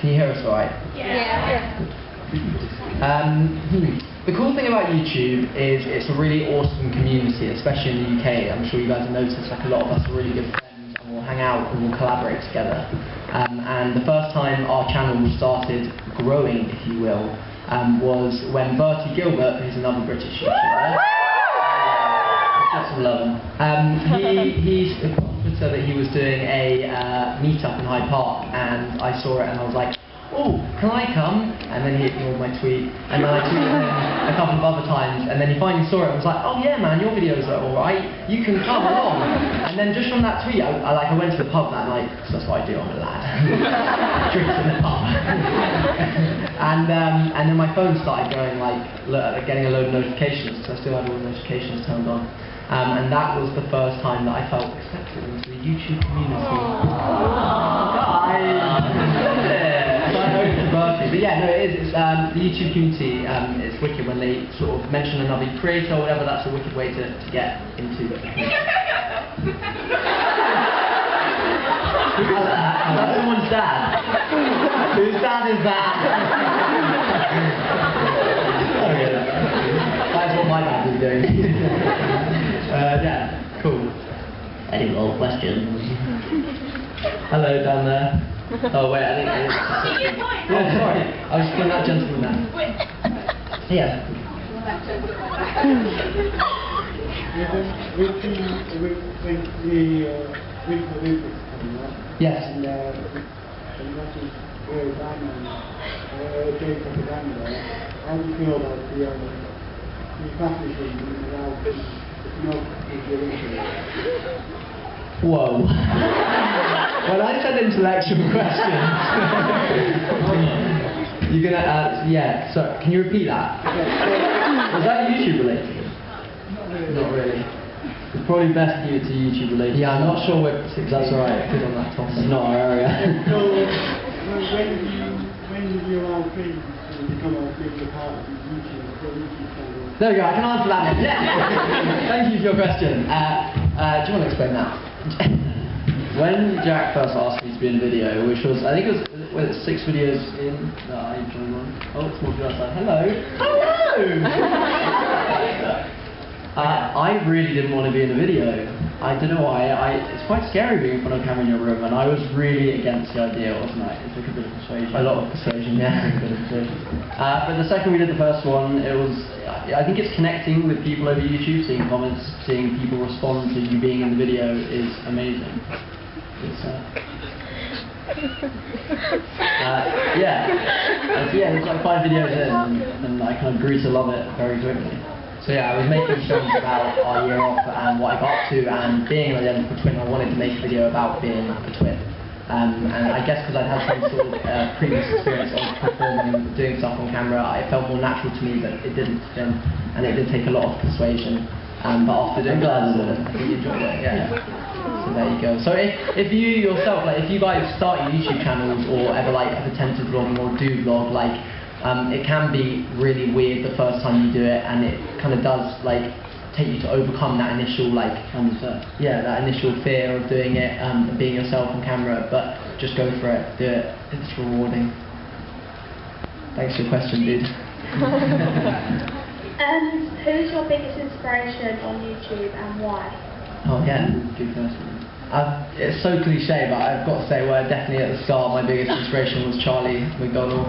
Can you hear us all right? Yeah. The cool thing about YouTube is it's a really awesome community, especially in the UK. I'm sure you guys have noticed, like, a lot of us are really good friends and we'll hang out and we'll collaborate together. And the first time our channel started growing, if you will, was when Bertie Gilbert, who's another British YouTuber, just love him. He said that he was doing a meetup in Hyde Park, and I saw it and I was like, oh, can I come? And then he ignored my tweet, and then I tweeted him a couple of other times, and then he finally saw it and was like, oh yeah man, your videos are alright, you can come along. And then just from that tweet, I went to the pub that night, because that's what I do, I'm a lad. Drinks in the pub. And then my phone started going getting a load of notifications, because I still had all the notifications turned on. And that was the first time that I felt accepted into the YouTube community. But yeah, no, it is. It's, the YouTube community, it's wicked when they sort of mention another creator or whatever. That's a wicked way to get into the community. Who's that? That's someone's dad. Whose dad is that? Okay, that's what my dad is doing. Yeah, cool. Any more questions? Hello down there. Oh wait, I think it is. Oh, sorry. I was just that gentleman now. Yeah. Yes. How do you feel about the publishing without Whoa. When I said intellectual questions, you're gonna, yeah, so can you repeat that? Was that YouTube related? Not really. It's probably best to keep it to YouTube related. Yeah, I'm not sure where that's alright, good on that topic. It's not our area. So, when did you allow things to become a bigger part of YouTube channel? There we go, I can answer that one. Yeah. Thank you for your question. Do you want to explain that? When Jack first asked me to be in a video, which was, I think it was 6 videos in that I joined on. Oh, it's more people outside. Hello! I really didn't want to be in a video. I don't know why. It's quite scary being in front of a camera in your room, and I was really against the idea, wasn't I? It took a bit of persuasion. A lot of persuasion, yeah. A bit of persuasion. But the second we did the first one, it was, I think it's connecting with people over YouTube, seeing comments, seeing people respond to you being in the video is amazing. It's, yeah, it's like 5 videos in, and I kind of grew to love it very quickly. So yeah, I was making films about our year off and what I got up to, and being an identical twin, I wanted to make a video about being a twin. And I guess because I'd had some sort of previous experience of performing and doing stuff on camera, it felt more natural to me that it didn't film, and it did take a lot of persuasion. But after doing that, I think you enjoyed it, yeah. So there you go. So if you yourself, like if you guys start your YouTube channels or ever like have attempted vlogging or do vlog, like it can be really weird the first time you do it, and it kind of does like take you to overcome that initial that initial fear of doing it and being yourself on camera. But just go for it, do it. It's rewarding. Thanks for your question, dude. Who's your biggest inspiration on YouTube and why? Oh yeah, good question. It's so cliche, but I've got to say, definitely at the start, my biggest inspiration was Charlie McDonald.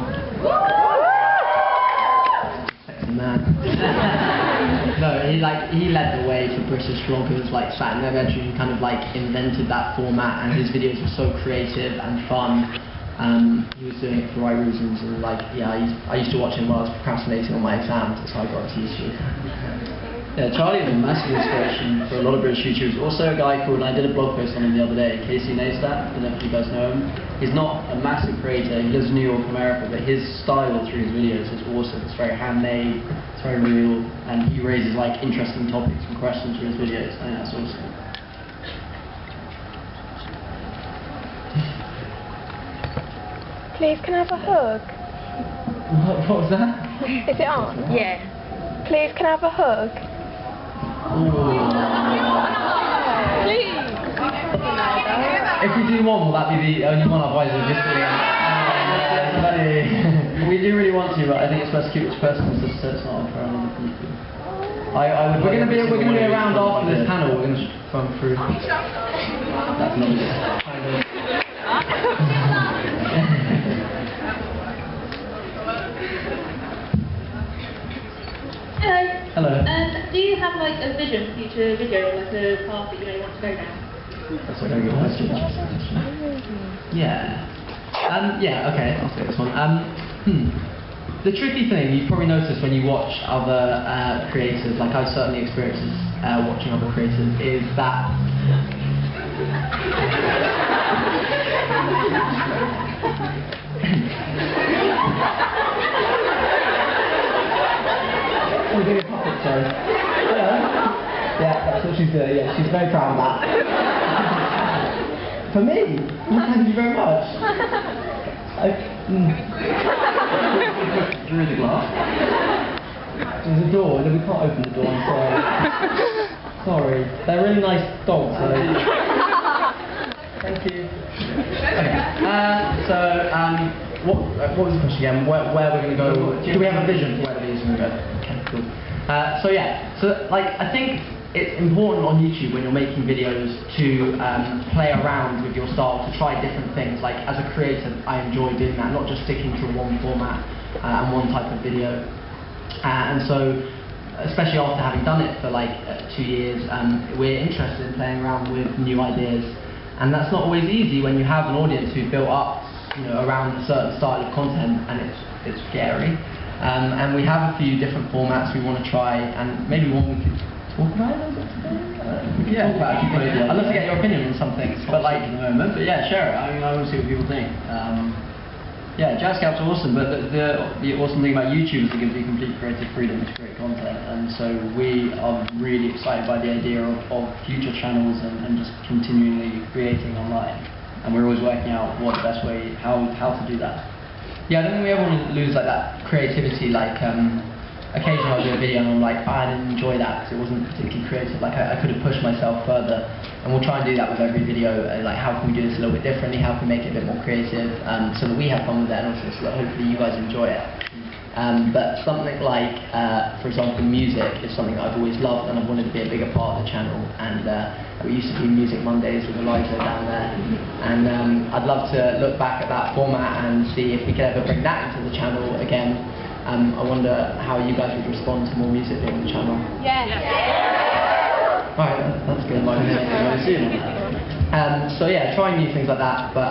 Sexy man. No, he led the way for British vloggers, like sat in their bedroom, kind of like invented that format, and his videos were so creative and fun. He was doing it for the right reasons, and I used to watch him while I was procrastinating on my exams. That's how I got to YouTube. Yeah, Charlie is a massive inspiration for a lot of British YouTubers. Also a guy called, I did a blog post on him the other day, Casey Neistat. I don't know if you guys know him. He's not a massive creator, he lives in New York, America, but his style through his videos is awesome. It's very handmade, it's very real, and he raises like interesting topics and questions through his videos. I think that's awesome. Please, can I have a hug? What was that? Is it on? Yeah. Please, can I have a hug? Please. If we do one, will that be the only one? Otherwise, we'll just We do really want to, but I think it's best to keep it personal, just so it's not unfair on other people. We're gonna be around after this panel. We're gonna run through. That's not good. Hello. Hello. Do you have like a vision for future video, like a path that you want to go down? That's a very good question. Yeah. Yeah. Okay. I'll take this one. The tricky thing you probably notice when you watch other creators, like I've certainly experienced watching other creators, is that we're doing a puppet show. Yeah, that's what she's doing. Yeah, she's very proud of that. For me? Thank you very much. Through the glass. There's a door, we can't open the door, I'm sorry. Sorry. They're really nice dogs, so... Thank you. Okay. What was the question again? Where we're going to go? Do we have a vision for where the videos are going to go? Okay, cool. I think it's important on YouTube when you're making videos to play around with your style, to try different things. Like as a creator, I enjoy doing that, not just sticking to one format and one type of video. And so, especially after having done it for like 2 years, we're interested in playing around with new ideas. And that's not always easy when you have an audience who's built up, around a certain style of content, and it's scary. And we have a few different formats we want to try, and maybe one we could talk about a little bit today. Yeah, I'd love to get your opinion on some things, but like at the moment. But yeah, share it. I mean, I want to see what people think. Yeah, JacksGap's awesome, but the awesome thing about YouTube is it gives you complete creative freedom to create content, and so we are really excited by the idea of future channels and just continually creating online. And we're always working out what the best way, how to do that. Yeah, I don't think we ever want to lose like that creativity. Like occasionally I'll do a video and I'm like, I didn't enjoy that because it wasn't particularly creative. Like I could have pushed myself further, and we'll try and do that with every video. Like how can we do this a little bit differently? How can we make it a bit more creative, so that we have fun with it, and also so that hopefully you guys enjoy it. But something like, for example, music is something that I've always loved, and I've wanted to be a bigger part of the channel. And we used to do Music Mondays with Eliza down there, and I'd love to look back at that format and see if we could ever bring that into the channel again. I wonder how you guys would respond to more music being on the channel. Right, that's good. So yeah, trying new things like that. But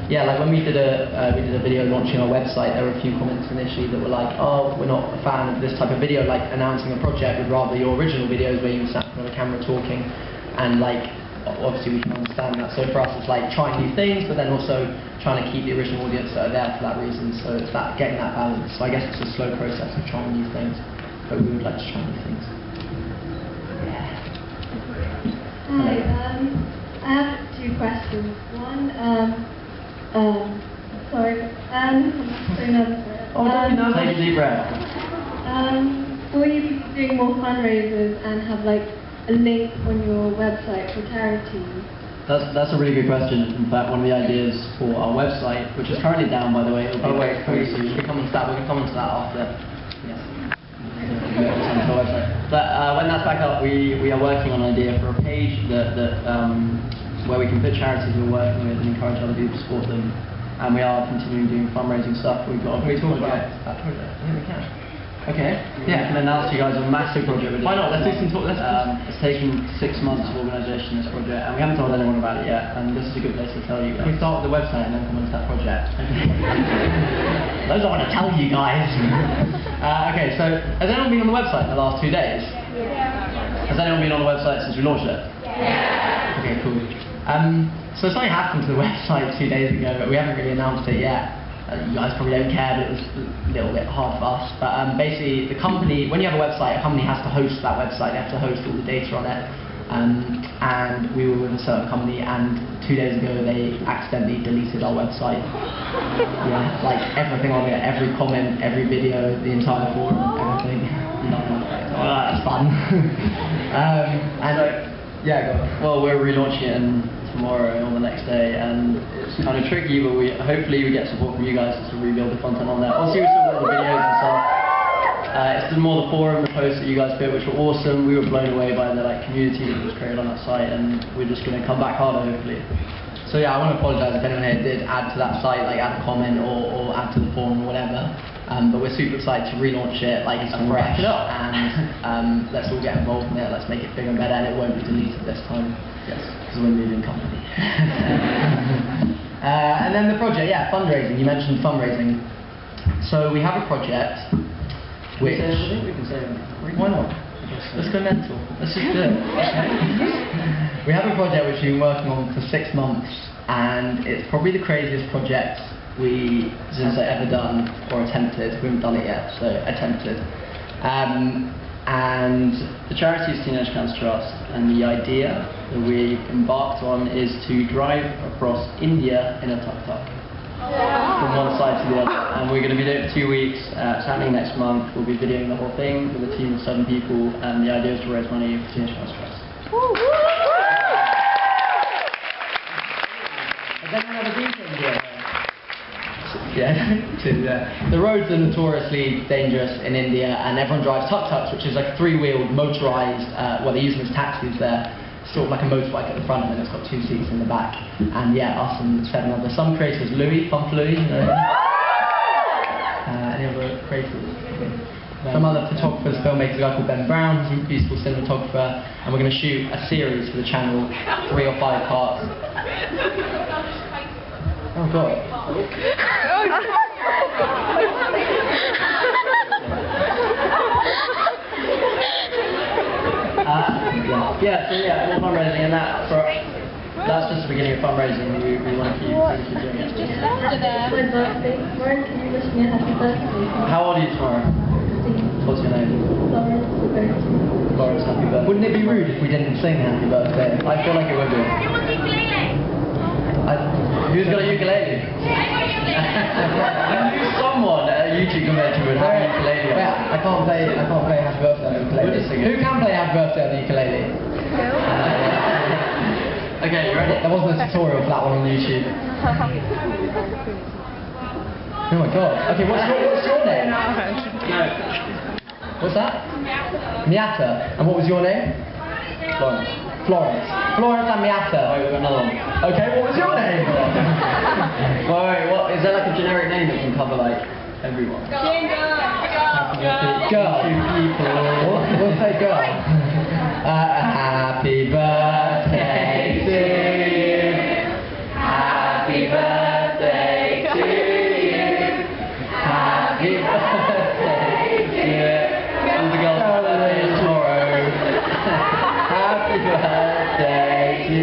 yeah, like when we did a video launching our website, there were a few comments initially that were like, oh, we're not a fan of this type of video, like announcing a project, we'd rather your original videos where you sat in front of a camera talking. And like, obviously we can understand that. So for us it's like trying new things, but then also trying to keep the original audience that are there for that reason. So it's that getting that balance. So I guess it's a slow process of trying new things, but we would like to try new things. Hi, I have 2 questions. One, sorry, I'm so nervous. Take a deep breath. Will you be doing more fundraisers and have like a link on your website for charities? That's a really good question. In fact, one of the ideas for our website, which is currently down by the way, it'll be very soon. We can come on to that after. Yes. Onto our website. But when that's back up, we are working on an idea for a page that where we can put charities we're working with and encourage other people to support them. And we are continuing doing fundraising stuff. We've got a big project. That project? I think we can. Okay. Yeah. I can announce to you guys a massive project we're doing. Why not? Let's do some talk. It's taken 6 months of organisation, this project, and we haven't told anyone about it yet. And this is a good place to tell you guys. Can we start with the website and then come on to that project? Those I want to tell you guys. Okay, so has anyone been on the website in the last 2 days? Yeah. Has anyone been on the website since we launched it? Yeah. Okay, cool. So something happened to the website 2 days ago, but we haven't really announced it yet. You guys probably don't care, but it was a little bit hard for us. But basically, the company, when you have a website, a company has to host that website. They have to host all the data on it. And we were with a certain company, and 2 days ago they accidentally deleted our website. Yeah, like everything on it, every comment, every video, the entire forum, everything. Oh, that's fun. Yeah, go on. Well, we're relaunching it, and tomorrow or the next day, and it's kind of tricky, but hopefully we get support from you guys to rebuild the content on there. Obviously we still got the videos and stuff. It's more the forum, the posts that you guys put, which were awesome. We were blown away by the community that was created on that site, and we're just going to come back harder hopefully. So yeah, I want to apologise if anyone here did add to that site, add a comment or add to the forum or whatever. But we're super excited to relaunch it afresh, and let's all get involved in it. Let's make it bigger and better, and it won't be deleted this time. Yes. Because we're moving company. And then the project, yeah, fundraising. You mentioned fundraising. So we have a project which... I think we can say it. Why not? Let's go mental. Let's just do it. We have a project which we've been working on for 6 months, and it's probably the craziest project we have ever done or attempted. We haven't done it yet, so attempted. And the charity is Teenage Cancer Trust, and the idea that we embarked on is to drive across India in a tuk-tuk. From one side to the other, and we're going to be doing it for 2 weeks. It's happening next month. We'll be videoing the whole thing with a team of 7 people, and the idea is to raise money for Teenage Cancer Trust. Has anyone ever been to India? Yeah. The roads are notoriously dangerous in India, and everyone drives tuk-tuks, which is like a 3-wheeled motorised, well, they use them as taxis there. Sort of like a motorbike at the front, and then it's got 2 seats in the back. And yeah, us and 7 others. Some creators, Pump Louis, you know. Any other creators? Some other photographers, filmmakers, a guy called Ben Brown, who's a beautiful cinematographer, and we're going to shoot a series for the channel, 3 or 5 parts. Oh God. More fundraising, and that's just the beginning of fundraising. We want to keep doing it. My birthday. Lauren, can you wish me a happy birthday? How old are you tomorrow? 16. What's your name? Lawrence, happy birthday. Wouldn't it be rude if we didn't sing happy birthday? I feel like it would be. Who's got a ukulele? I knew someone at a YouTube convention would have a ukulele. Yeah, I can't play happy birthday on the ukulele. We'll just sing it. Who can play happy birthday on the ukulele? Okay, you ready? There wasn't a tutorial for that one on YouTube. Oh my God. Okay, what's your name? No. What's that? Miata. And what was your name? Lawrence. Florence. Florence and Miata. Oh, we've got another one. Okay, what was your name? Wait, what is there like a generic name that can cover everyone? Girl. We'll say girl. Happy birthday to you. Happy birthday to you. Happy birthday to you. All the girls' birthday is tomorrow. Happy birthday to you.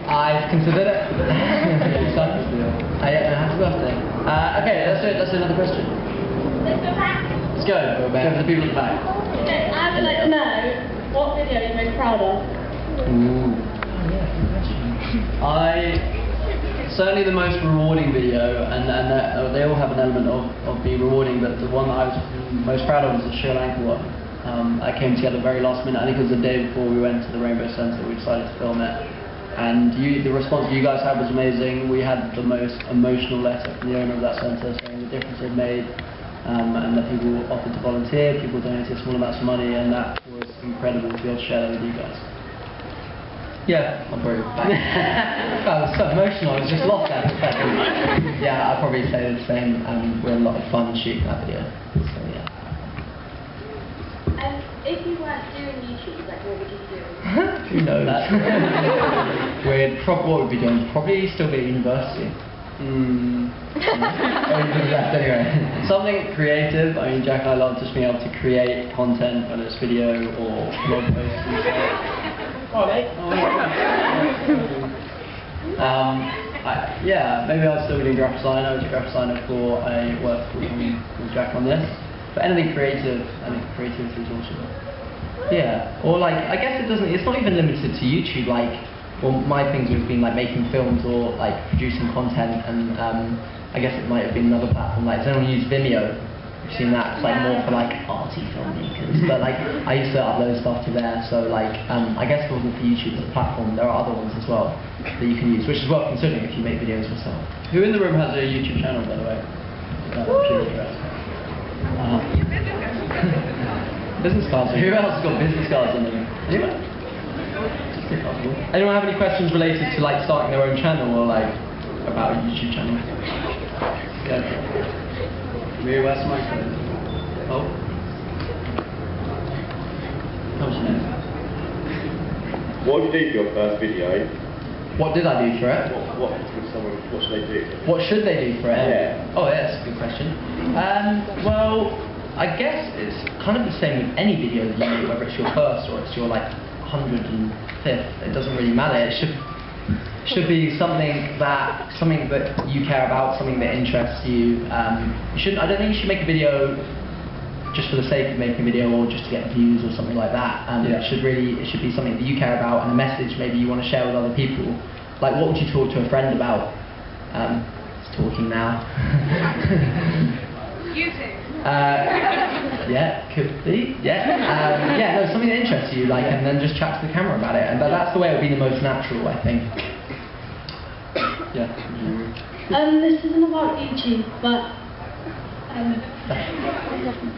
I've considered it. Happy birthday. Okay, let's do another question. Let's go. Go for the people at the back. Okay, I would like to know what video you're most proud of. Certainly the most rewarding video, and they all have an element of being rewarding, but the one that I was most proud of was the Sri Lanka one. I came together very last minute. I think it was the day before we went to the Rainbow Centre, we decided to film it. And the response you guys had was amazing. We had the most emotional letter from the owner of that centre saying the difference it made, and that people offered to volunteer, people donated small amounts of money, and that was incredible to be able to share that with you guys. Yeah, I'm very I was so emotional, I was just lost there for a second. Yeah, I'd probably say the same. We had a lot of fun shooting that video. So yeah. If you weren't doing YouTube, what would you do? Who knows? What would we be doing? Probably still be at university. Left anyway. Something creative. I mean, Jack and I love just being able to create content, whether it's video or blog posts and stuff. Maybe I'll still be doing graphic design. I was a graphic designer before I worked with Jack on this. But anything creative, I think creativity is awesome. Yeah, or I guess it's not even limited to YouTube. My things have been making films or producing content, and I guess it might have been another platform. Does anyone use Vimeo? You've seen that? It's like more for like arty filmmakers. But like I used to upload stuff to there, so like I guess for YouTube as a platform, there are other ones as well that you can use, which is worth considering if you make videos yourself. Who in the room has a YouTube channel, by the way? Business cards. Who else has got business cards on them? Anyone? Anyone have any questions related to like starting their own channel or like about a YouTube channel? Yeah. Maybe where's the microphone? Oh. How's your name? What did you do for your first video? What did I do for it? What should they do? What should they do for it? Yeah. Oh, yeah, that's a good question. Well, I guess it's kind of the same with any video that you make, whether it's your first or it's your like 105th. It doesn't really matter. It should be something that you care about, something that interests you. I don't think you should make a video just for the sake of making a video or just to get views or something like that. Yeah. It should be something that you care about and a message maybe you want to share with other people. Like, what would you talk to a friend about? It's talking now. YouTube. Yeah, could be. Yeah. Yeah, no, something that interests you, like, and then just chat to the camera about it. And that's the way it would be the most natural, I think. Yeah. This isn't about YouTube, but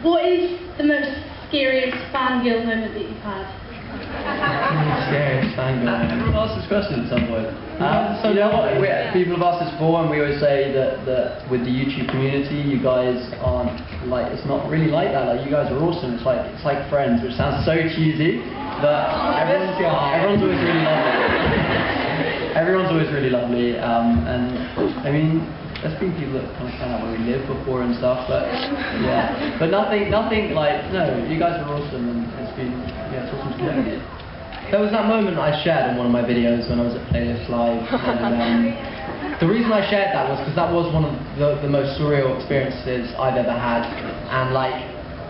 what is the most scariest fangirl moment that you've had? Scariest fangirl. Everyone asks this question at some point. So you know what? People have asked this before, and we always say that with the YouTube community, you guys aren't like, it's not really like that. Like, you guys are awesome. It's like friends, which sounds so cheesy, but everyone's always really lovely. Everyone's always really lovely, and I mean, there's been people that kind of found out where we live before and stuff, but yeah, but nothing like, no, you guys are awesome, and it's awesome to know you. There was that moment I shared in one of my videos when I was at Playlist Live, and the reason I shared that was because that was one of the most surreal experiences I've ever had, and like,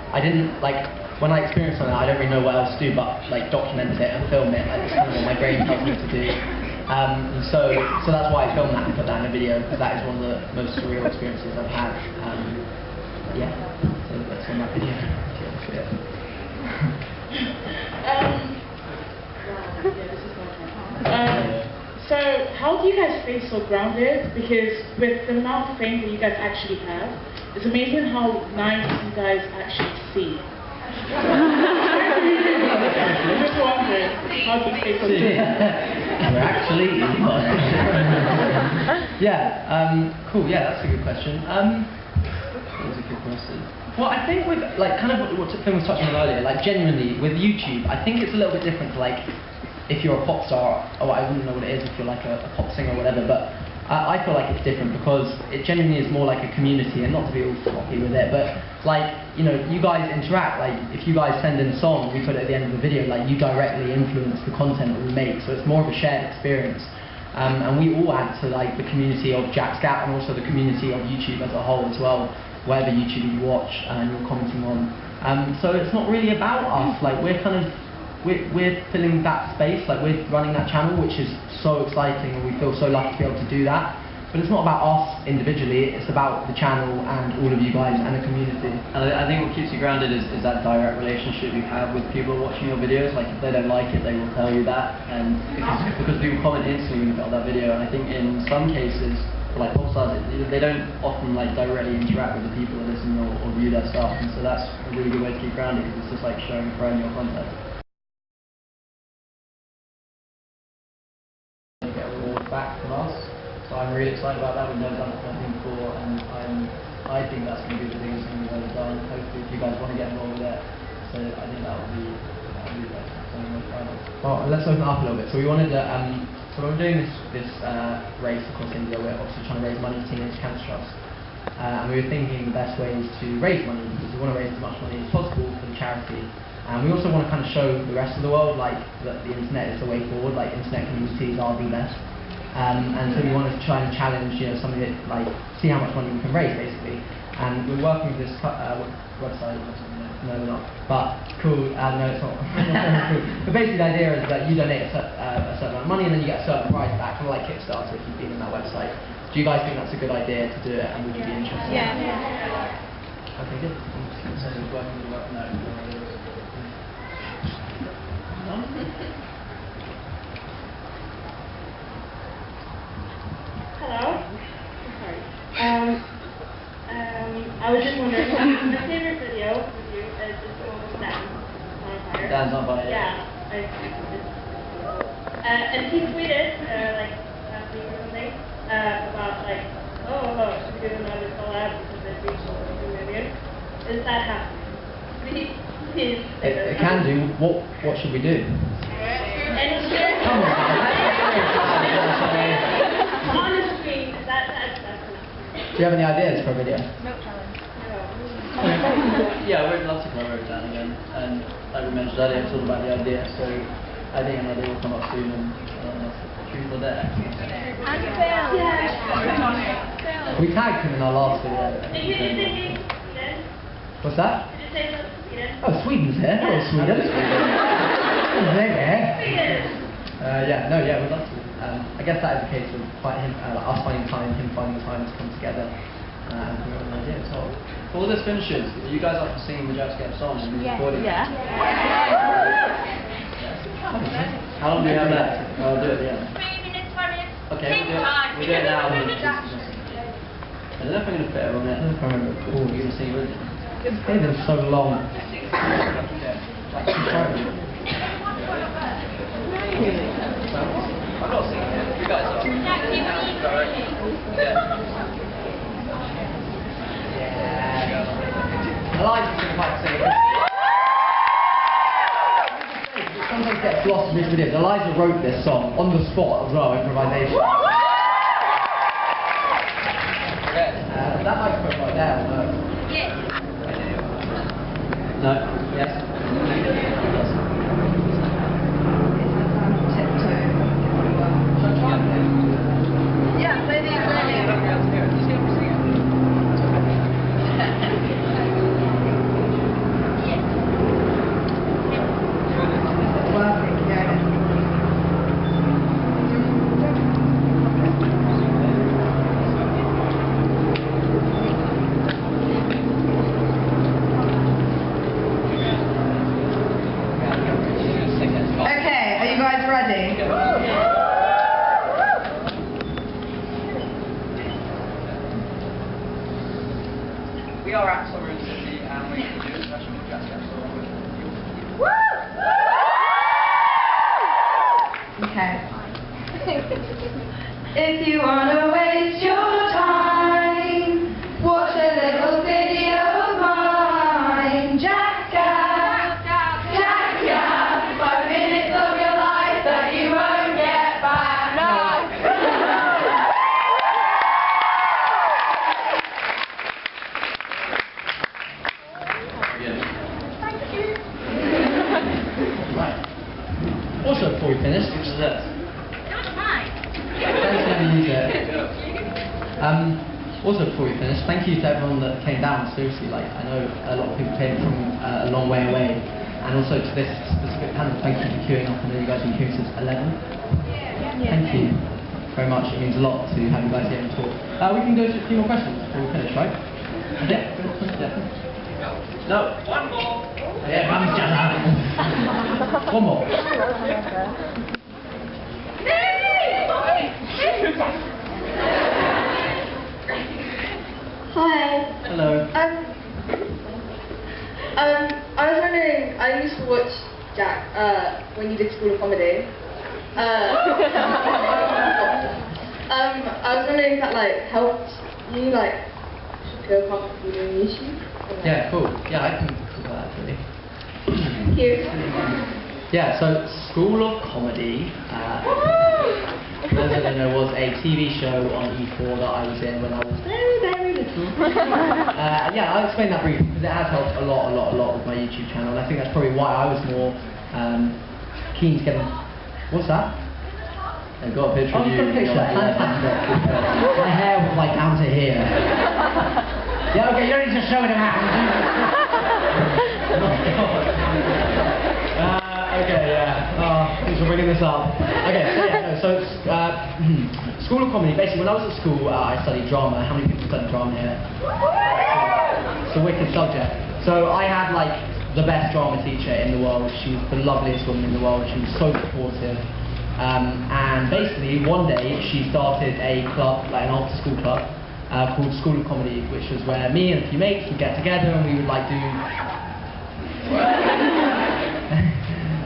I didn't, like, when I experience something, I don't really know what else to do but like document it and film it. Like, it's kind of what my brain tells me to do. So that's why I filmed that and put that in a video, because that is one of the most surreal experiences I've had. Yeah, so that's on that video. So how do you guys stay so grounded? Because with the amount of fame that you guys actually have, it's amazing how nice you guys actually seem. I'm just wondering, how do you stay so grounded? We're actually yeah, cool, yeah, that's a good question. That was a good question. Well, I think with, like, kind of what Tim was touching on earlier, like, genuinely, with YouTube, I think it's a little bit different to, like, if you're a pop star, or I wouldn't know what it is if you're, like, a pop singer or whatever, but I feel like it's different because it genuinely is more like a community, and not to be all floppy with it, but, like, you know, you guys interact, like, if you guys send in a song, we put it at the end of the video, like, you directly influence the content that we make, so it's more of a shared experience. And we all add to, like, the community of JacksGap and also the community of YouTube as a whole as well, whatever YouTube you watch and you're commenting on. So it's not really about us, like, we're filling that space, like, we're running that channel, which is so exciting, and we feel so lucky to be able to do that. But it's not about us individually, it's about the channel and all of you guys and the community. And I think what keeps you grounded is that direct relationship you have with people watching your videos. Like, if they don't like it, they will tell you that, and because people comment instantly when you put out that video. And I think in some cases, like pop stars, they don't often like directly interact with the people that listen or view their stuff, and so that's a really good way to keep grounded, because it's just like showing a friend your content. Get a reward back from us, so I'm really excited about that. We've never done nothing before, and I think that's going to be the biggest thing we've ever done. Hopefully, if you guys want to get involved with it, so I think that would be like something we're proud of. Well, let's open it up a little bit. So we wanted to, so when we're doing this race across India, we're obviously trying to raise money for Teenage Cancer Trust. And we were thinking the best ways to raise money, because we want to raise as much money as possible for the charity. And we also want to kind of show the rest of the world, like, that the internet is the way forward, like, internet communities are the best. And so we wanted to try and challenge, you know, something that, like, see how much money we can raise, basically. And we're working with this website. No, we're not. But cool. No, it's not. Cool. But basically, the idea is that you donate a certain amount of money, and then you get a certain prize back, kind of like Kickstarter if you've been on that website. Do you guys think that's a good idea to do it, and would you be interested? Yeah. Okay, good. So we're working the work now. Hello. Sorry. I was just wondering, my favorite video with you is the one with Dan on fire. Dan's on fire. Yeah. And he tweeted like last week or something about like, should we do another collab because they reached 2 million? Is that happening? Please. It can do. What should we do? And share. Come on. On the screen. That's enough. Do you have any ideas for a video? Yeah, we'd love to collaborate with Dan again. And like we mentioned earlier, it's all about the idea. So I think an idea will come up soon, and that's the truth or dare. We tagged him in our last video. Did you say Sweden? What's that? Did you say Sweden? Oh, Sweden's here. Hello, Sweden. We'd love to. I guess that is the case with us finding time, him finding time to come together and come up with an idea. So, Before this finishes, are you guys up for singing the JacksGap song? Yeah. How long do you have left? I'll do it at the end. 3 minutes, 4 minutes. Okay, we'll do it now. I don't know if I'm going to fit it on it. I don't remember. Oh, you're going to sing it with me? It's been so long. I'm not singing it. You guys are. Eliza sing if I can sing it. It sometimes gets lost in these videos. Eliza wrote this song on the spot as well, improvisation. That microphone right there will work. No? Yes? Yeah, play the ukulele. Okay, are you guys ready? We are at Summer City and we're going to do a special JacksGap song with you. Okay. If you wanna waste your time, watch a little video of mine. JacksGap, JacksGap, 5 minutes of your life that you won't get back. Right. Also, before we finish, Which is this? thanks for having me there. Also, before we finish, thank you to everyone that came down. Seriously, like I know a lot of people came from a long way away, and also to this specific panel, thank you for queuing up. I know you guys have been queuing since 11. Thank you very much. It means a lot to have you guys here and talk. We can go to a few more questions before we finish, right? Yeah. No. One more. Yeah, one more. Hi. Hello. I was wondering, I used to watch Jack when you did School of Comedy. I was wondering if that like helped you like feel comfortable doing YouTube. Yeah, cool. Yeah, I can cool that actually. Thank you. Yeah, so School of Comedy, for those that don't know, was a TV show on E4 that I was in when I was very, very little. Yeah, I'll explain that briefly because it has helped a lot with my YouTube channel, and I think that's probably why I was more keen to get in. What's that? I've got a picture of you. Fantastic. My hair was like down to here. Yeah, okay, you don't need to show it around. Okay, yeah. Thanks for bringing this up. Okay, so yeah, no, so School of Comedy. Basically, when I was at school, I studied drama. How many people studied drama here? It's a wicked subject. So I had like the best drama teacher in the world. She was the loveliest woman in the world. She was so supportive. And basically, one day she started a club, like an after-school club, called School of Comedy, which was where me and a few mates would get together and we would like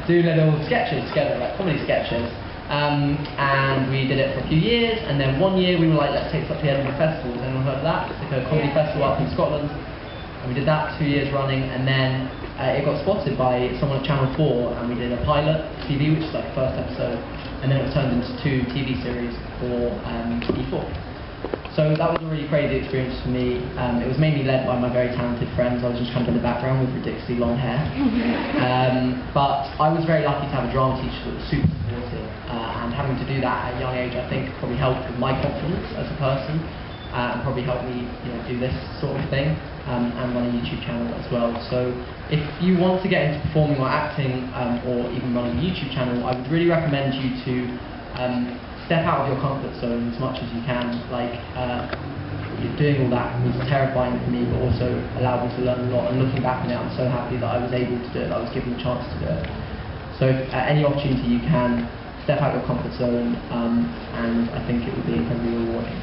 do little sketches together, like comedy sketches. And we did it for a few years, and then one year we were like, let's take this up to the Edinburgh Festival. Has anyone heard of that? It's like a comedy festival up in Scotland. And we did that 2 years running, and then it got spotted by someone at Channel 4, and we did a pilot TV, which is like the first episode, and then it was turned into 2 TV series for E4. So that was a really crazy experience for me. It was mainly led by my very talented friends. I was just kind of in the background with ridiculously long hair. But I was very lucky to have a drama teacher that was super supportive, and having to do that at a young age, I think, probably helped with my confidence as a person, and probably helped me, do this sort of thing, and run a YouTube channel as well. So if you want to get into performing or acting, or even running a YouTube channel, I would really recommend you to step out of your comfort zone as much as you can. Doing all that was terrifying for me, but also allowed me to learn a lot. And looking back on it, I'm so happy that I was able to do it, that I was given the chance to do it. So at any opportunity you can, step out of your comfort zone, and I think it will be incredibly rewarding.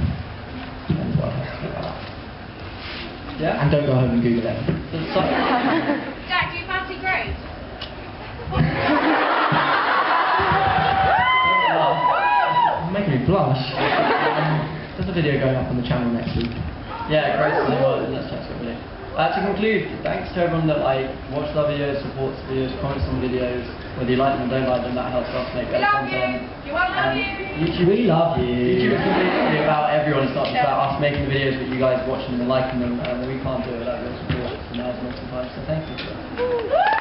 That's what I have to say about that. Yeah? And don't go home and Google it. Jack, do you fancy grades? Making me blush. There's a video going up on the channel next week. Yeah, great to know. Let's check some video. To conclude, thanks to everyone that watches our videos, supports the videos, comments on the videos. Whether you like them or don't like them, that helps us make better content. You won't love you. YouTube, We love you. YouTube is completely about everyone. It's not just about us making the videos, but you guys watching them and liking them. And we can't do it without your support. So now's the most important. So thank you for that.